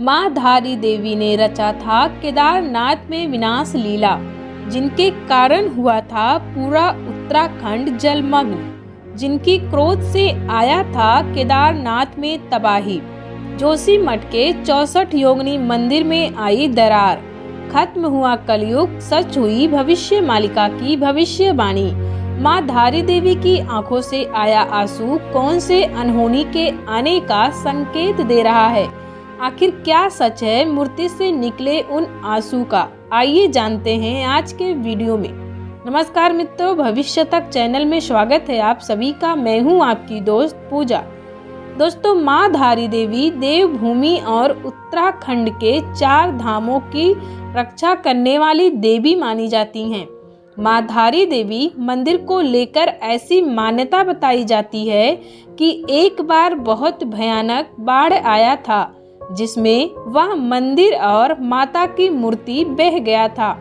माँ धारी देवी ने रचा था केदारनाथ में विनाश लीला, जिनके कारण हुआ था पूरा उत्तराखंड जलमग्न, जिनकी क्रोध से आया था केदारनाथ में तबाही। जोशीमठ के 64 योगिनी मंदिर में आई दरार, खत्म हुआ कलयुग, सच हुई भविष्य मालिका की भविष्यवाणी। माँ धारी देवी की आंखों से आया आंसू कौन से अनहोनी के आने का संकेत दे रहा है? आखिर क्या सच है मूर्ति से निकले उन आंसू का? आइए जानते हैं आज के वीडियो में। नमस्कार मित्रों, भविष्य तक चैनल में स्वागत है आप सभी का। मैं हूं आपकी दोस्त पूजा। दोस्तों, माँ धारी देवी देवभूमि और उत्तराखंड के 4 धामों की रक्षा करने वाली देवी मानी जाती हैं। माँ धारी देवी मंदिर को लेकर ऐसी मान्यता बताई जाती है कि एक बार बहुत भयानक बाढ़ आया था, जिसमें वह मंदिर और माता की मूर्ति बह गया था।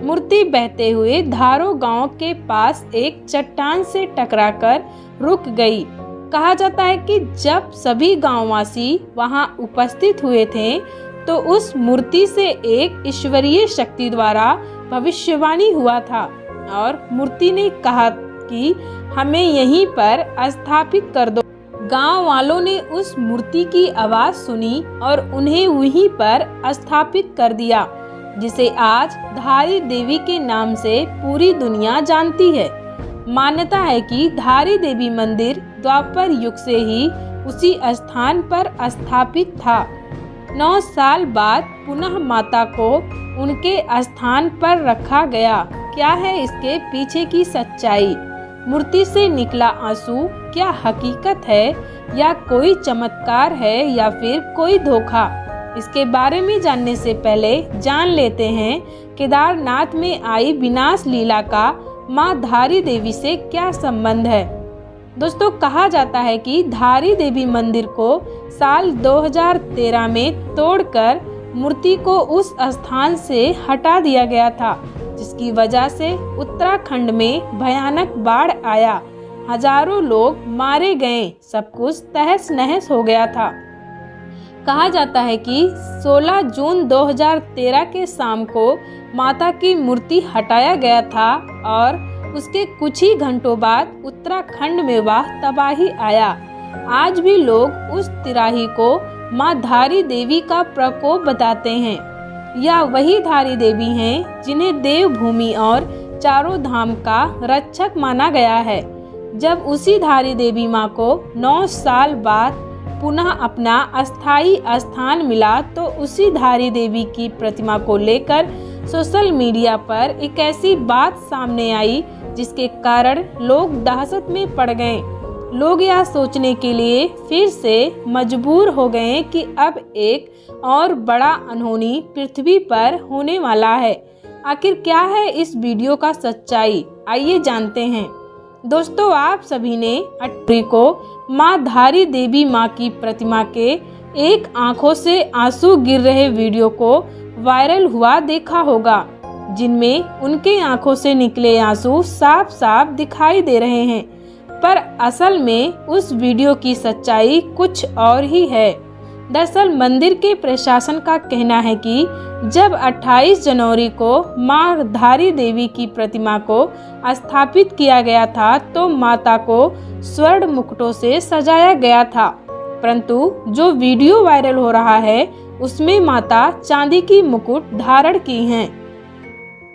मूर्ति बहते हुए धारो गांव के पास एक चट्टान से टकराकर रुक गई। कहा जाता है कि जब सभी गांववासी वहां उपस्थित हुए थे तो उस मूर्ति से एक ईश्वरीय शक्ति द्वारा भविष्यवाणी हुआ था और मूर्ति ने कहा कि हमें यहीं पर स्थापित कर दो। गांव वालों ने उस मूर्ति की आवाज सुनी और उन्हें वहीं पर स्थापित कर दिया, जिसे आज धारी देवी के नाम से पूरी दुनिया जानती है। मान्यता है कि धारी देवी मंदिर द्वापर युग से ही उसी स्थान पर स्थापित था। 9 साल बाद पुनः माता को उनके स्थान पर रखा गया। क्या है इसके पीछे की सच्चाई? मूर्ति से निकला आंसू क्या हकीकत है या कोई चमत्कार है या फिर कोई धोखा? इसके बारे में जानने से पहले जान लेते हैं केदारनाथ में आई विनाश लीला का माँ धारी देवी से क्या संबंध है। दोस्तों, कहा जाता है कि धारी देवी मंदिर को साल 2013 में तोड़कर मूर्ति को उस स्थान से हटा दिया गया था, जिसकी वजह से उत्तराखंड में भयानक बाढ़ आया। हजारों लोग मारे गए, सब कुछ तहस नहस हो गया था। कहा जाता है कि 16 जून 2013 के शाम को माता की मूर्ति हटाया गया था और उसके कुछ ही घंटों बाद उत्तराखंड में वह तबाही आया। आज भी लोग उस तिराही को माँ धारी देवी का प्रकोप बताते हैं। यह वही धारी देवी हैं जिन्हें देवभूमि और चारों धाम का रक्षक माना गया है। जब उसी धारी देवी माँ को 9 साल बाद पुनः अपना अस्थायी स्थान मिला तो उसी धारी देवी की प्रतिमा को लेकर सोशल मीडिया पर एक ऐसी बात सामने आई जिसके कारण लोग दहशत में पड़ गए। लोग यह सोचने के लिए फिर से मजबूर हो गए कि अब एक और बड़ा अनहोनी पृथ्वी पर होने वाला है। आखिर क्या है इस वीडियो का सच्चाई? आइए जानते हैं। दोस्तों, आप सभी ने 18 को माँ धारी देवी माँ की प्रतिमा के एक आंखों से आंसू गिर रहे वीडियो को वायरल हुआ देखा होगा, जिनमें उनके आंखों से निकले आंसू साफ साफ दिखाई दे रहे हैं। पर असल में उस वीडियो की सच्चाई कुछ और ही है। दरअसल मंदिर के प्रशासन का कहना है कि जब 28 जनवरी को माँ धारी देवी की प्रतिमा को स्थापित किया गया था तो माता को स्वर्ण मुकुटों से सजाया गया था, परंतु जो वीडियो वायरल हो रहा है उसमें माता चांदी की मुकुट धारण की हैं।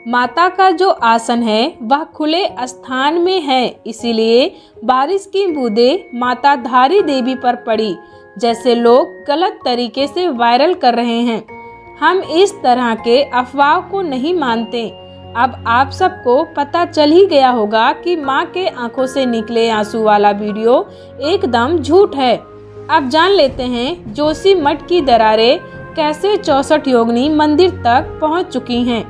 माता का जो आसन है वह खुले स्थान में है, इसीलिए बारिश की बूंदें माता धारी देवी पर पड़ी, जैसे लोग गलत तरीके से वायरल कर रहे हैं। हम इस तरह के अफवाह को नहीं मानते। अब आप सबको पता चल ही गया होगा कि माँ के आंखों से निकले आंसू वाला वीडियो एकदम झूठ है। अब जान लेते हैं जोशीमठ की दरारें कैसे 64 योगिनी मंदिर तक पहुँच चुकी हैं।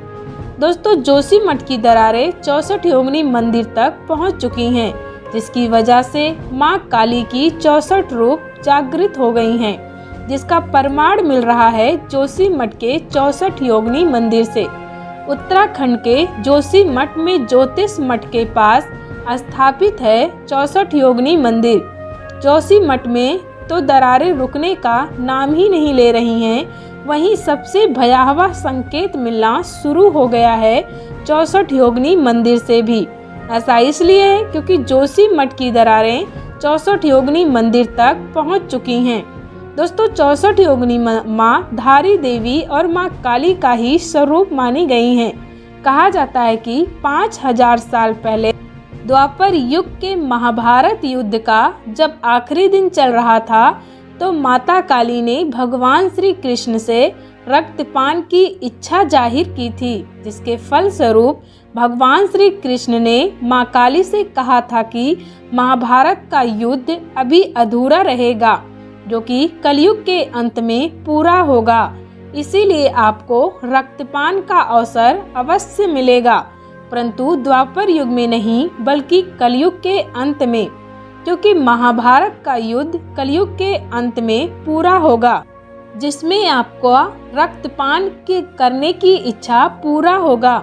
दोस्तों, जोशीमठ की दरारें 64 योगिनी मंदिर तक पहुँच चुकी हैं, जिसकी वजह से माँ काली की 64 रूप जागृत हो गई हैं, जिसका प्रमाण मिल रहा है जोशीमठ के 64 योगिनी मंदिर से। उत्तराखंड के जोशीमठ में ज्योतिष मठ के पास स्थापित है 64 योगिनी मंदिर। जोशीमठ में तो दरारें रुकने का नाम ही नहीं ले रही हैं। वहीं सबसे भयावह संकेत मिलना शुरू हो गया है 64 योगिनी मंदिर से भी। ऐसा इसलिए है क्योंकि जोशी मठ की दरारें 64 योगिनी मंदिर तक पहुंच चुकी हैं। दोस्तों 64 योगिनी माँ धारी देवी और माँ काली का ही स्वरूप मानी गई हैं। कहा जाता है कि 5000 साल पहले द्वापर युग के महाभारत युद्ध का जब आखिरी दिन चल रहा था तो माता काली ने भगवान श्री कृष्ण से रक्तपान की इच्छा जाहिर की थी, जिसके फलस्वरूप भगवान श्री कृष्ण ने माँ काली से कहा था कि महाभारत का युद्ध अभी अधूरा रहेगा, जो कि कलयुग के अंत में पूरा होगा। इसीलिए आपको रक्तपान का अवसर अवश्य मिलेगा, परंतु द्वापर युग में नहीं बल्कि कलयुग के अंत में, क्योंकि महाभारत का युद्ध कलयुग के अंत में पूरा होगा, जिसमें आपको रक्तपान के करने की इच्छा पूरा होगा।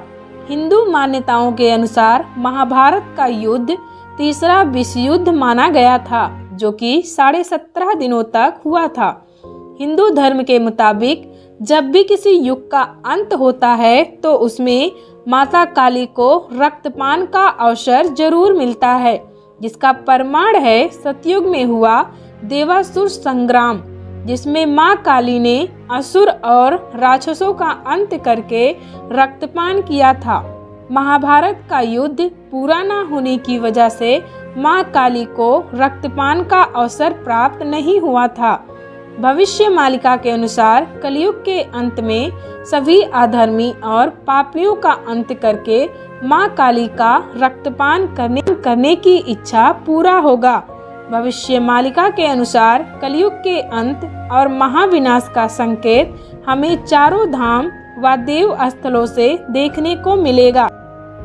हिंदू मान्यताओं के अनुसार महाभारत का युद्ध तीसरा विश्व युद्ध माना गया था, जो कि 17.5 दिनों तक हुआ था। हिंदू धर्म के मुताबिक जब भी किसी युग का अंत होता है तो उसमें माता काली को रक्तपान का अवसर जरूर मिलता है, जिसका प्रमाण है सतयुग में हुआ देवासुर संग्राम, जिसमें माँ काली ने असुर और राक्षसों का अंत करके रक्तपान किया था। महाभारत का युद्ध पूरा न होने की वजह से माँ काली को रक्तपान का अवसर प्राप्त नहीं हुआ था। भविष्य मालिका के अनुसार कलयुग के अंत में सभी अधर्मी और पापियों का अंत करके माँ काली का रक्तपान करने की इच्छा पूरा होगा। भविष्य मालिका के अनुसार कलयुग के अंत और महाविनाश का संकेत हमें चारों धाम व देव स्थलों से देखने को मिलेगा।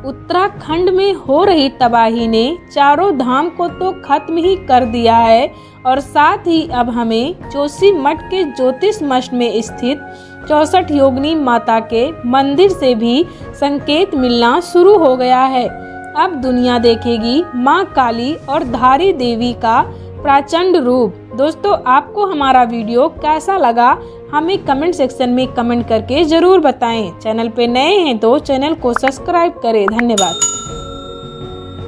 उत्तराखंड में हो रही तबाही ने चारों धाम को तो खत्म ही कर दिया है और साथ ही अब हमें जोशी मठ के ज्योतिष मठ में स्थित 64 योगिनी माता के मंदिर से भी संकेत मिलना शुरू हो गया है। अब दुनिया देखेगी माँ काली और धारी देवी का प्रचंड रूप। दोस्तों आपको हमारा वीडियो कैसा लगा हमें कमेंट सेक्शन में कमेंट करके जरूर बताएं। चैनल पे नए हैं तो चैनल को सब्सक्राइब करें। धन्यवाद।